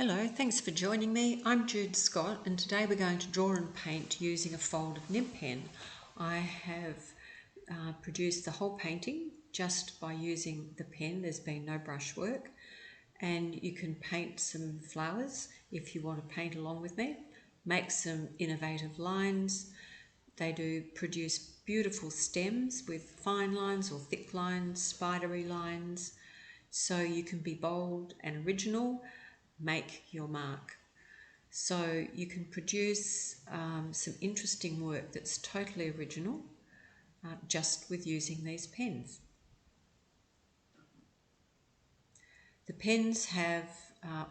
Hello, thanks for joining me. I'm Jude Scott and today we're going to draw and paint using a folded nib pen. I have produced the whole painting just by using the pen. There's been no brushwork, and you can paint some flowers if you want to paint along with me. Make some innovative lines. They do produce beautiful stems with fine lines or thick lines, spidery lines. So you can be bold and original. Make your mark. So you can produce some interesting work that's totally original just with using these pens. The pens have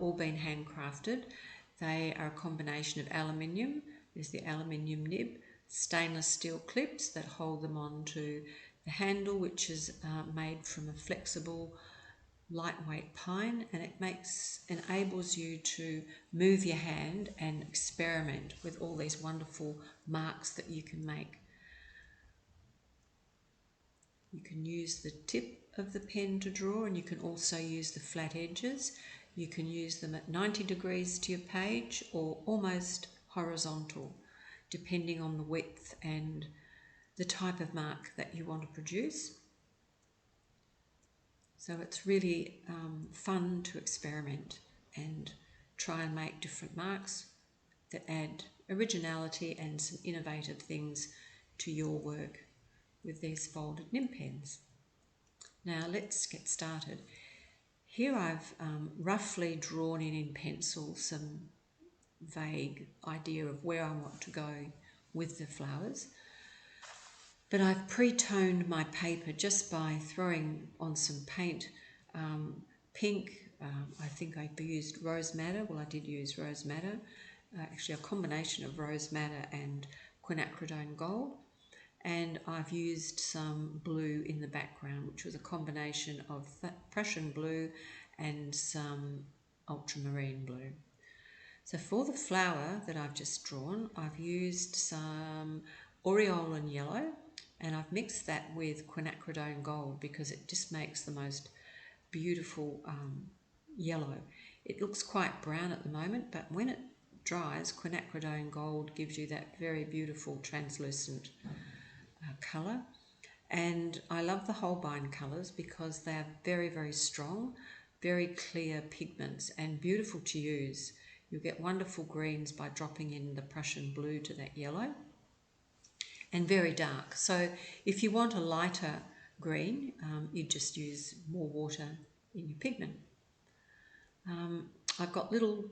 all been handcrafted. They are a combination of aluminium, there's the aluminium nib, stainless steel clips that hold them onto the handle, which is made from a flexible lightweight pine, and it enables you to move your hand and experiment with all these wonderful marks that you can make. You can use the tip of the pen to draw, and you can also use the flat edges. You can use them at 90 degrees to your page or almost horizontal, depending on the width and the type of mark that you want to produce. So it's really fun to experiment and try and make different marks that add originality and some innovative things to your work with these folded nib pens. Now let's get started. Here I've roughly drawn in pencil some vague idea of where I want to go with the flowers. But I've pre-toned my paper just by throwing on some paint, pink, I think I used rose madder. Well, I did use rose madder, actually a combination of rose madder and quinacridone gold. And I've used some blue in the background, which was a combination of Prussian blue and some ultramarine blue. So for the flower that I've just drawn, I've used some Aureolin yellow, and I've mixed that with Quinacridone gold because it just makes the most beautiful yellow. It looks quite brown at the moment, but when it dries, Quinacridone gold gives you that very beautiful translucent colour. And I love the Holbein colours because they are very, very strong, very clear pigments and beautiful to use. You'll get wonderful greens by dropping in the Prussian blue to that yellow. And very dark. So if you want a lighter green, you just use more water in your pigment. I've got little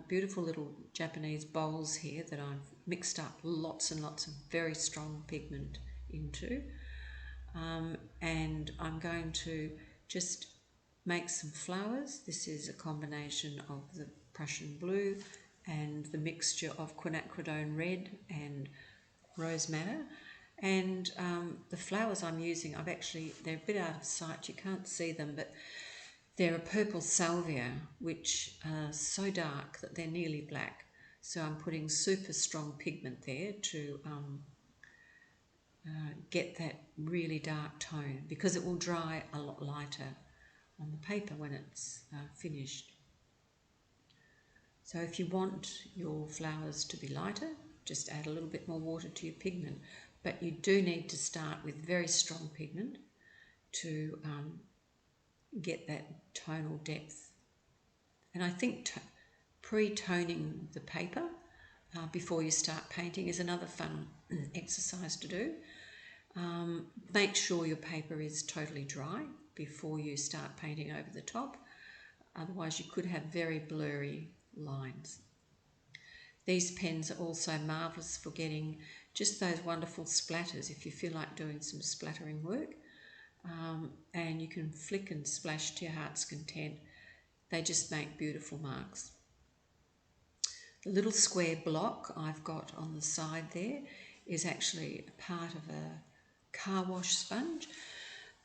beautiful little Japanese bowls here that I've mixed up lots and lots of very strong pigment into. And I'm going to just make some flowers. This is a combination of the Prussian blue and the mixture of Quinacridone red and rose madder, and the flowers I'm using, they're a bit out of sight, you can't see them, but they're a purple salvia, which are so dark that they're nearly black. So I'm putting super strong pigment there to get that really dark tone, because it will dry a lot lighter on the paper when it's finished. So if you want your flowers to be lighter, just add a little bit more water to your pigment, but you do need to start with very strong pigment to get that tonal depth. And I think pre-toning the paper before you start painting is another fun exercise to do. Make sure your paper is totally dry before you start painting over the top, otherwise you could have very blurry lines. These pens are also marvellous for getting just those wonderful splatters if you feel like doing some splattering work. And you can flick and splash to your heart's content. They just make beautiful marks. The little square block I've got on the side there is actually a part of a car wash sponge.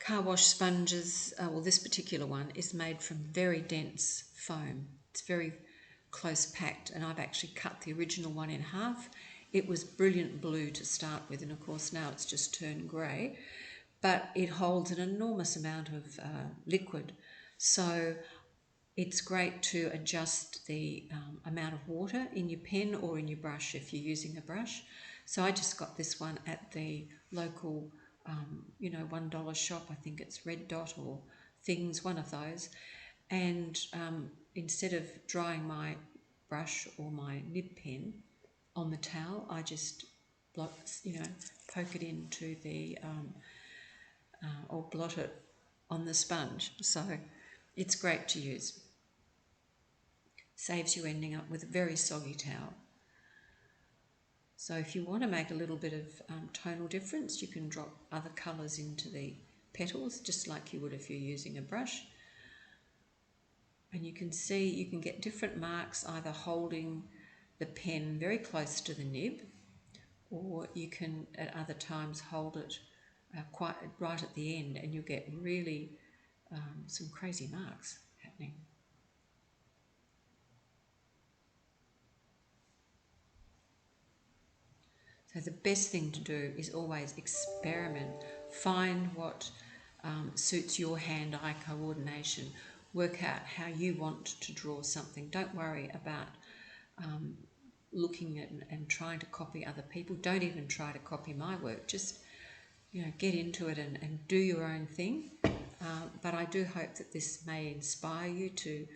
Car wash sponges, well, this particular one is made from very dense foam. It's very close packed, and I've actually cut the original one in half. It was brilliant blue to start with, and of course now it's just turned grey, but it holds an enormous amount of liquid. So It's great to adjust the amount of water in your pen or in your brush if you're using a brush. So I just got this one at the local, $1 shop. I think it's Red Dot or Things, one of those. And instead of drying my brush or my nib pen on the towel, I just poke it into the or blot it on the sponge. So it's great to use. Saves you ending up with a very soggy towel. So if you want to make a little bit of tonal difference, you can drop other colours into the petals, just like you would if you're using a brush. And you can see you can get different marks either holding the pen very close to the nib, or you can at other times hold it quite right at the end, and you'll get really some crazy marks happening. So the best thing to do is always experiment. Find what suits your hand-eye coordination. Work out how you want to draw something. Don't worry about looking at and trying to copy other people. Don't even try to copy my work. Just get into it and do your own thing. But I do hope that this may inspire you to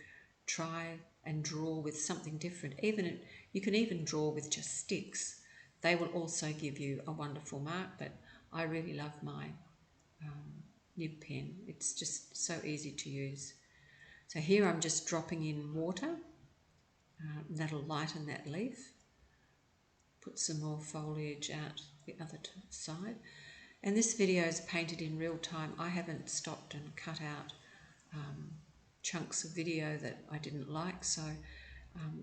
try and draw with something different. You can even draw with just sticks. They will also give you a wonderful mark, but I really love my nib pen. It's just so easy to use. So here I'm just dropping in water. That'll lighten that leaf. Put some more foliage out the other side. And this video is painted in real time. I haven't stopped and cut out chunks of video that I didn't like. So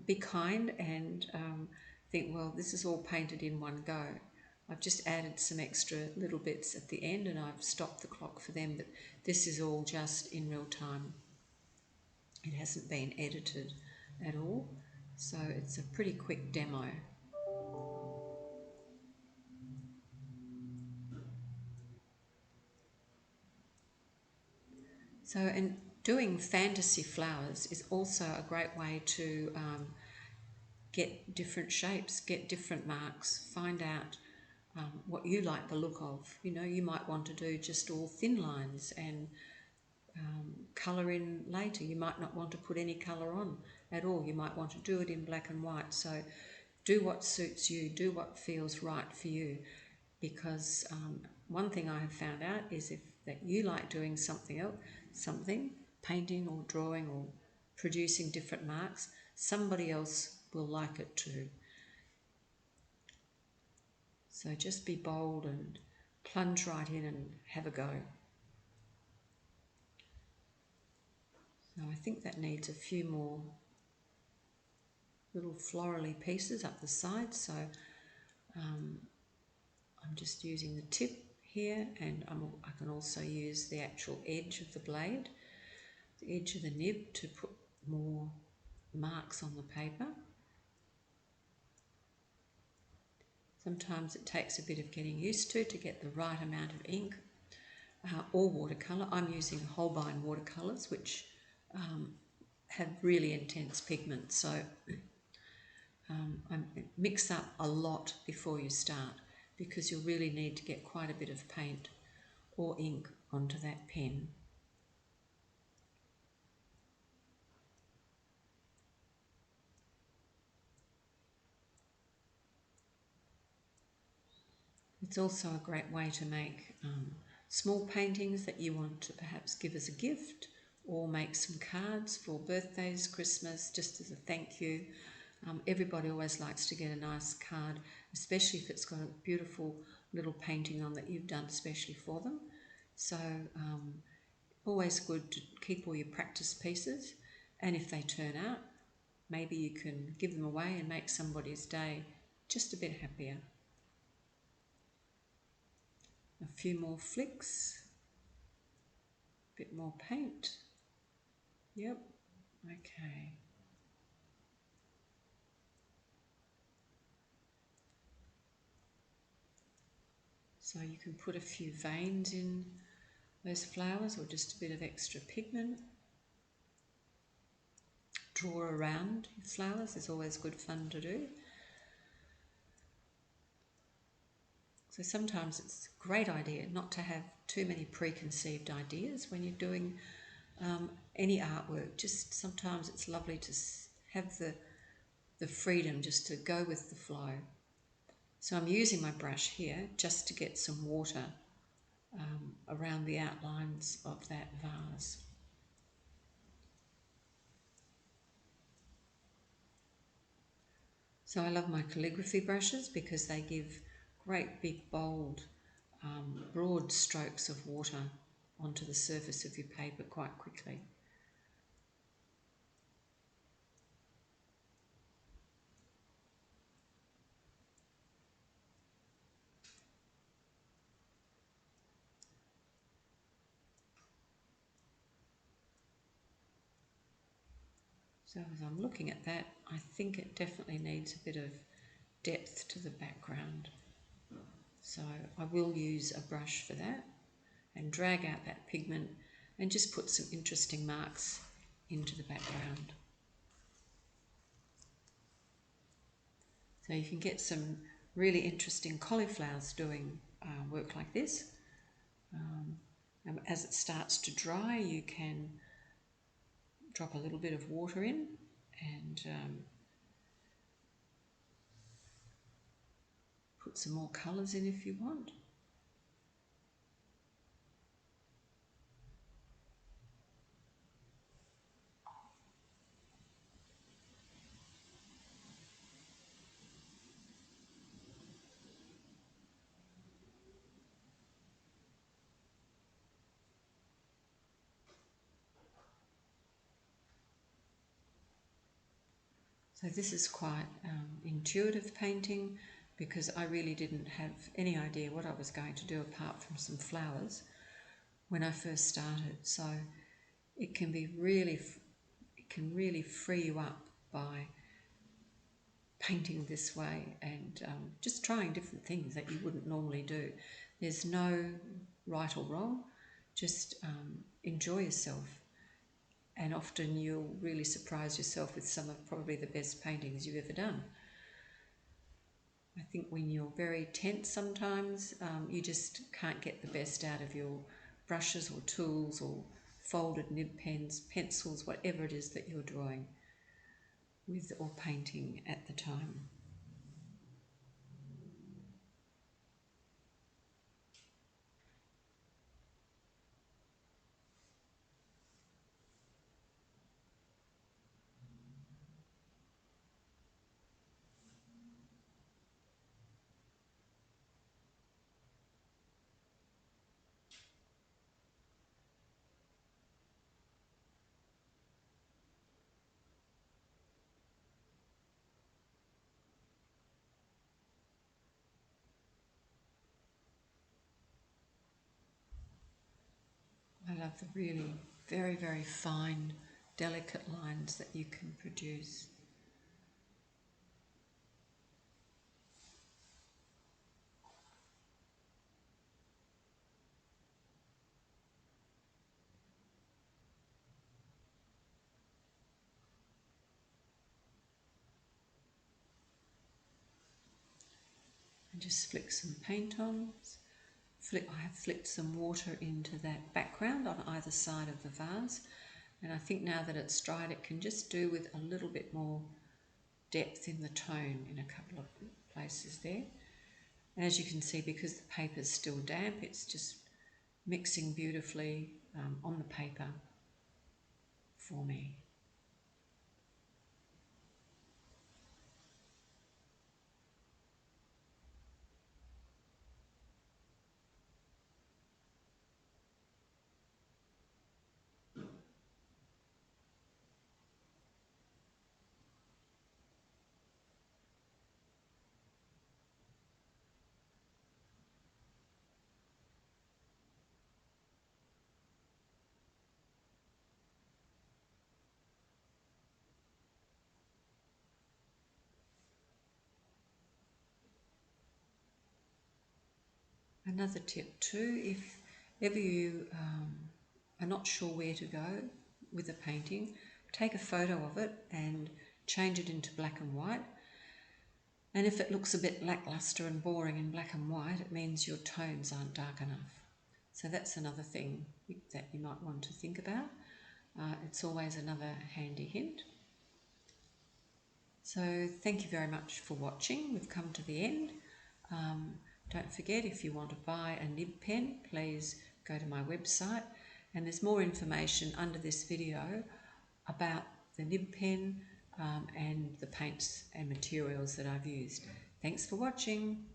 be kind and think, well, this is all painted in one go. I've just added some extra little bits at the end and I've stopped the clock for them, but this is all just in real time. It hasn't been edited at all, so it's a pretty quick demo. So, and doing fantasy flowers is also a great way to get different shapes, get different marks, find out what you like the look of. You might want to do just all thin lines and colour in later. You might not want to put any colour on at all. You might want to do it in black and white. So do what suits you, do what feels right for you, because one thing I have found out is that you like doing something, painting or drawing or producing different marks, somebody else will like it too. So just be bold and plunge right in and have a go. So I think that needs a few more little florally pieces up the side. So I'm just using the tip here, and I can also use the actual edge of the blade, the edge of the nib, to put more marks on the paper. Sometimes it takes a bit of getting used to get the right amount of ink or watercolour. I'm using Holbein watercolours, which have really intense pigment, so I mix up a lot before you start, because you'll really need to get quite a bit of paint or ink onto that pen. It's also a great way to make small paintings that you want to perhaps give as a gift, or make some cards for birthdays, Christmas, just as a thank you. Everybody always likes to get a nice card, especially if it's got a beautiful little painting on that you've done especially for them. So always good to keep all your practice pieces, and if they turn out, maybe you can give them away and make somebody's day just a bit happier. A few more flicks, a bit more paint. Yep, okay. So you can put a few veins in those flowers, or just a bit of extra pigment. draw around your flowers is always good fun to do. So sometimes it's a great idea not to have too many preconceived ideas when you're doing any artwork. Just sometimes it's lovely to have the freedom just to go with the flow. So I'm using my brush here just to get some water around the outlines of that vase. So I love my calligraphy brushes because they give great big bold broad strokes of water onto the surface of your paper quite quickly. So as I'm looking at that, I think it definitely needs a bit of depth to the background. So I will use a brush for that and drag out that pigment and just put some interesting marks into the background. So you can get some really interesting cauliflowers doing work like this. And as it starts to dry, you can drop a little bit of water in and put some more colours in if you want. So this is quite intuitive painting because I really didn't have any idea what I was going to do apart from some flowers when I first started. So it can really free you up by painting this way and just trying different things that you wouldn't normally do. There's no right or wrong, just enjoy yourself. And often you'll really surprise yourself with some of probably the best paintings you've ever done. I think when you're very tense sometimes, you just can't get the best out of your brushes or tools or folded nib pens, pencils, whatever it is that you're drawing with or painting at the time. I love the really very, very fine, delicate lines that you can produce. And just flick some paint on. I have flicked some water into that background on either side of the vase, and I think now that it's dried it can just do with a little bit more depth in the tone in a couple of places there. And as you can see, because the paper's still damp, it's just mixing beautifully on the paper for me. Another tip too, if ever you are not sure where to go with a painting, take a photo of it and change it into black and white. And if it looks a bit lackluster and boring in black and white, it means your tones aren't dark enough. So that's another thing that you might want to think about. It's always another handy hint. So thank you very much for watching. We've come to the end. Don't forget, if you want to buy a nib pen, please go to my website, and there's more information under this video about the nib pen and the paints and materials that I've used. Thanks for watching.